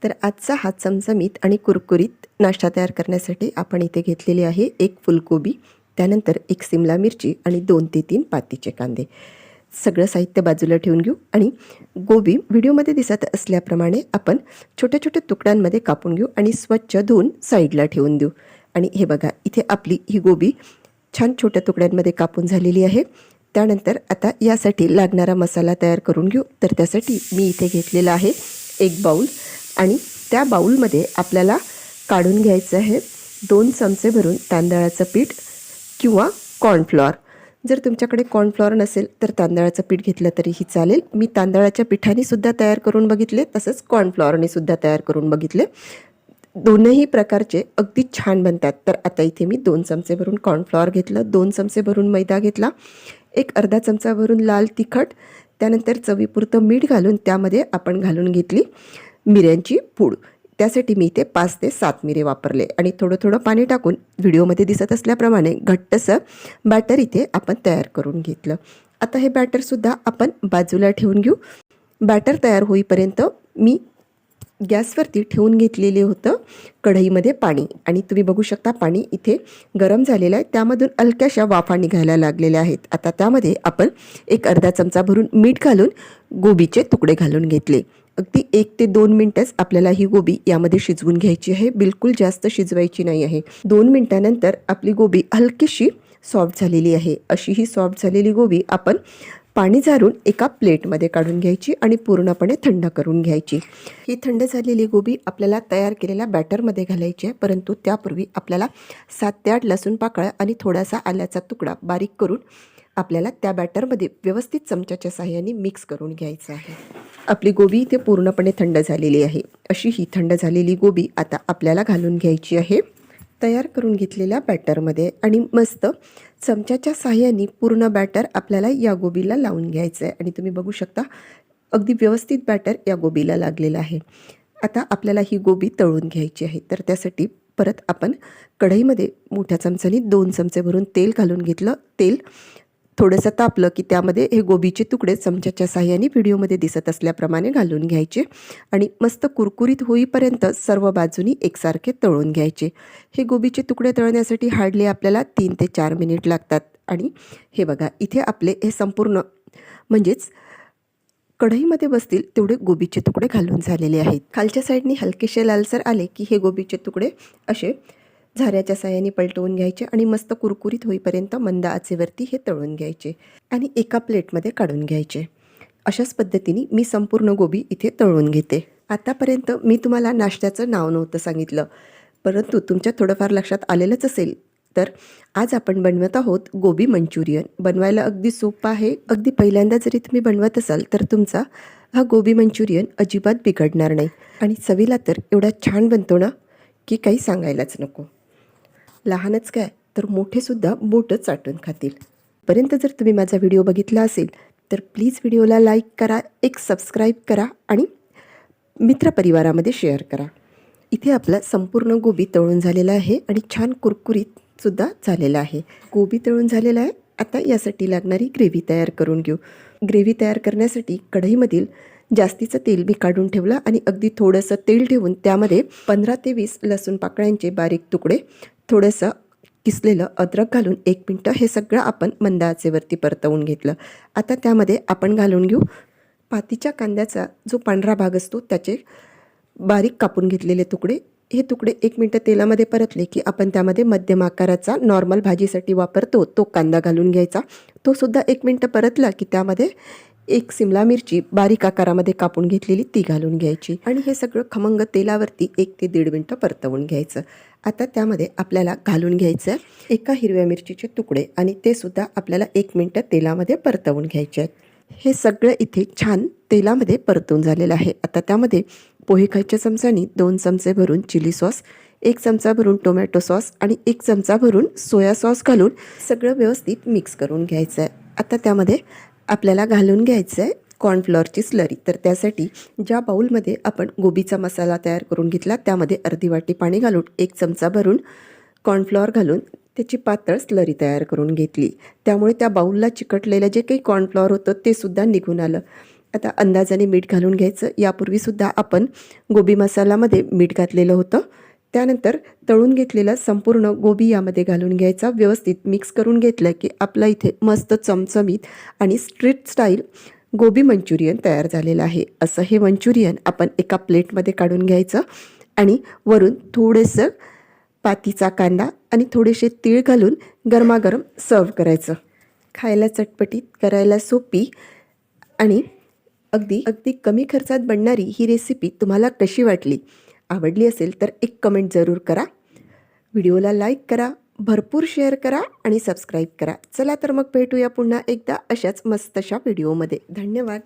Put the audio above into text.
तर आजचा हा चमचमीत आणि कुरकुरीत नाश्ता तयार करण्यासाठी आपण इथे घेतलेली आहे एक फुलकोबी, त्यानंतर एक सिमला मिरची आणि 2 ते 3 पातीचे कांदे. सगळं साहित्य बाजूला ठेवून घेऊ आणि गोबी व्हिडिओमध्ये दिसत असल्याप्रमाणे आपण छोट्या छोट्या तुकड्यांमध्ये कापून घेऊ आणि स्वच्छ धुवून साईडला ठेवून देऊ. आणि हे बघा, इथे आपली ही गोबी छान छोट्या तुकड्यांमध्ये कापून झालेली आहे. त्यानंतर आता यासाठी लागणारा मसाला तयार करून घेऊ. तर त्यासाठी मी इथे घेतलेला आहे एक बाउल आणि त्या बाउलमध्ये आपल्याला काढून घ्यायचं आहे 2 चमचे भरून तांदळाचं पीठ किंवा कॉर्नफ्लॉर. जर तुमच्याकडे कॉर्नफ्लॉर नसेल तर तांदळाचं पीठ घेतलं तरीही चालेल. मी तांदळाच्या पिठाने सुद्धा तयार करून बघितले, तसंच कॉर्नफ्लॉरने सुद्धा तयार करून बघितले. दोनही प्रकारचे अगदी छान बनतात. तर आता इथे मी 2 चमचे भरून कॉर्नफ्लॉर घेतलं, 2 चमचे भरून मैदा घेतला, एक अर्धा चमचा भरून लाल तिखट, त्यानंतर चवीपुरतं मीठ घालून त्यामध्ये आपण घालून घेतली मिऱ्यांची पूड. त्यासाठी मी इथे 5 ते 7 मिरे वापरले आणि थोडं थोडं पाणी टाकून व्हिडिओमध्ये दिसत असल्याप्रमाणे घट्टसं बॅटर इथे आपण तयार करून घेतलं. आता हे बॅटरसुद्धा आपण बाजूला ठेवून घेऊ. बॅटर तयार होईपर्यंत मी गॅसवरती ठेवून घेतलेले होतं कढईमध्ये पाणी आणि तुम्ही बघू शकता पाणी इथे गरम झालेलं आहे. त्यामधून हलक्याशा वाफा निघायला लागलेल्या आहेत. आता त्यामध्ये आपण एक अर्धा चमचा भरून मीठ घालून गोबीचे तुकडे घालून घेतले. अगदी 1 ते 2 मिनटंच आपल्याला ही गोबी यामध्ये शिजवून घ्यायची आहे, बिलकुल जास्त शिजवायची नाही आहे. 2 मिनटानंतर आपली गोबी हलकीशी सॉफ्ट झालेली आहे. अशी ही सॉफ्ट झालेली गोबी आपण पाणी झारून एका प्लेटमध्ये काढून घ्यायची आणि पूर्णपणे थंड करून घ्यायची. ही थंड झालेली गोबी आपल्याला तयार केलेल्या बॅटरमध्ये घालायची आहे, परंतु त्यापूर्वी आपल्याला 7 ते 8 लसूण पाकळ्या आणि थोडासा आल्याचा तुकडा बारीक करून आपल्याला त्या बॅटरमध्ये व्यवस्थित चमच्याच्या साहाय्याने मिक्स करून घ्यायचं आहे. आपली गोबी इथे पूर्णपणे थंड झालेली आहे. अशी ही थंड झालेली गोबी आता आपल्याला घालून घ्यायची आहे तयार करून घेतलेल्या बॅटरमध्ये आणि मस्त चमच्याच्या साहाय्याने पूर्ण बॅटर आपल्याला या गोबीला लावून घ्यायचं आहे. आणि तुम्ही बघू शकता अगदी व्यवस्थित बॅटर या गोबीला लागलेलं आहे. आता आपल्याला ही गोबी तळून घ्यायची आहे. तर त्यासाठी परत आपण कढईमध्ये मोठ्या चमच्याने 2 चमचे भरून तेल घालून घेतलं. तेल थोडंसं तापलं की त्यामध्ये हे गोबीचे तुकडे चमच्याच्या साहाय्याने व्हिडिओमध्ये दिसत असल्याप्रमाणे घालून घ्यायचे आणि मस्त कुरकुरीत होईपर्यंत सर्व बाजूनी एकसारखे तळून घ्यायचे. हे गोबीचे तुकडे तळण्यासाठी हार्डली आपल्याला 3 ते 4 मिनिट लागतात. आणि हे बघा, इथे आपले हे संपूर्ण म्हणजेच कढईमध्ये बसतील तेवढे गोबीचे तुकडे घालून झालेले आहेत. खालच्या साईडनी हलकेसे लालसर आले की हे गोबीचे तुकडे असे झाऱ्याच्या साहाय्याने पलटवून घ्यायचे आणि मस्त कुरकुरीत होईपर्यंत मंद आचेवरती हे तळून घ्यायचे आणि एका प्लेटमध्ये काढून घ्यायचे. अशाच पद्धतीने मी संपूर्ण गोबी इथे तळून घेते. आतापर्यंत मी तुम्हाला नाश्त्याचं नाव नव्हतं सांगितलं, परंतु तुमच्या थोडंफार लक्षात आलेलंच असेल. तर आज आपण बनवत आहोत गोबी मंचुरियन. बनवायला अगदी सोपं आहे. अगदी पहिल्यांदा जरी तुम्ही बनवत असाल तर तुमचा हा गोबी मंचुरियन अजिबात बिघडणार नाही आणि चवीला तर एवढा छान बनतो ना की काही सांगायलाच नको. लहानच काय तर मोठेसुद्धा बोटं चाटून खातील. पर्यंत जर तुम्ही माझा व्हिडिओ बघितला असेल तर प्लीज व्हिडिओला लाईक करा, एक सबस्क्राईब करा आणि मित्रपरिवारामध्ये शेअर करा. इथे आपला संपूर्ण गोबी तळून झालेला आहे आणि छान कुरकुरीतसुद्धा झालेला आहे. गोबी तळून झालेला आहे. आता यासाठी लागणारी ग्रेव्ही तयार करून घेऊ. ग्रेव्ही तयार करण्यासाठी कढईमधील जास्तीचं तेल मी काढून ठेवलं आणि अगदी थोडंसं तेल ठेवून त्यामध्ये 15 ते 20 लसूण पाकळ्यांचे बारीक तुकडे, थोडंसं किसलेलं अद्रक घालून 1 मिनटं हे सगळं आपण मंद आचेवरती परतवून घेतलं. आता त्यामध्ये आपण घालून घेऊ पातीच्या कांद्याचा जो पांढरा भाग असतो त्याचे बारीक कापून घेतलेले तुकडे. हे तुकडे 1 मिनटं तेलामध्ये परतले की आपण त्यामध्ये मध्यम आकाराचा नॉर्मल भाजीसाठी वापरतो तो कांदा घालून घ्यायचा. तो सुद्धा 1 मिनटं परतला की त्यामध्ये एक सिमला मिरची बारीक आकारामध्ये कापून घेतलेली ती घालून घ्यायची आणि हे सगळं खमंग तेलावरती 1 ते 1.5 मिनटं परतवून घ्यायचं. आता त्यामध्ये आपल्याला घालून घ्यायचं एका हिरव्या मिरचीचे तुकडे आणि ते सुद्धा आपल्याला 1 मिनटं तेलामध्ये परतवून घ्यायचे आहेत. हे सगळं इथे छान तेलामध्ये परतवून झालेलं आहे. आता त्यामध्ये पोहे खायच्या चमच्यानी 2 चमचे भरून चिली सॉस, 1 चमचा भरून टोमॅटो सॉस आणि 1 चमचा भरून सोया सॉस घालून सगळं व्यवस्थित मिक्स करून घ्यायचं आहे. आता त्यामध्ये आपल्याला घालून घ्यायचं आहे कॉर्नफ्लॉरची स्लरी. तर त्यासाठी ज्या बाउलमध्ये आपण गोबीचा मसाला तयार करून घेतला त्यामध्ये अर्धी वाटी पाणी घालून 1 चमचा भरून कॉर्नफ्लॉर घालून त्याची पातळ स्लरी तयार करून घेतली. त्यामुळे त्या बाउलला चिकटलेलं जे काही कॉर्नफ्लॉर होतं ते सुद्धा निघून आलं. आता अंदाजाने मीठ घालून घ्यायचं. यापूर्वीसुद्धा आपण गोबी मसाल्यामध्ये मीठ घातलेलं होतं. त्यानंतर तळून घेतलेला संपूर्ण गोबी यामध्ये घालून घ्यायचा. व्यवस्थित मिक्स करून घेतलं की आपला इथे मस्त चमचमीत आणि स्ट्रीट स्टाईल गोबी मंचुरियन तयार झालेलं आहे. असं हे मंचुरियन आपण एका प्लेटमध्ये काढून घ्यायचं आणि वरून थोडंसं पातीचा कांदा आणि थोडेसे तीळ घालून गरमागरम सर्व करायचं. खायला चटपटीत, करायला सोपी आणि अगदी अगदी कमी खर्चात बनणारी ही रेसिपी तुम्हाला कशी वाटली? आवडली असेल तर एक कमेंट जरूर करा. व्हिडिओला लाईक करा, भरपूर शेअर करा आणि सबस्क्राईब करा. चला तर मग भेटूया पुन्हा एकदा अशाच मस्तशा व्हिडिओमध्ये. धन्यवाद.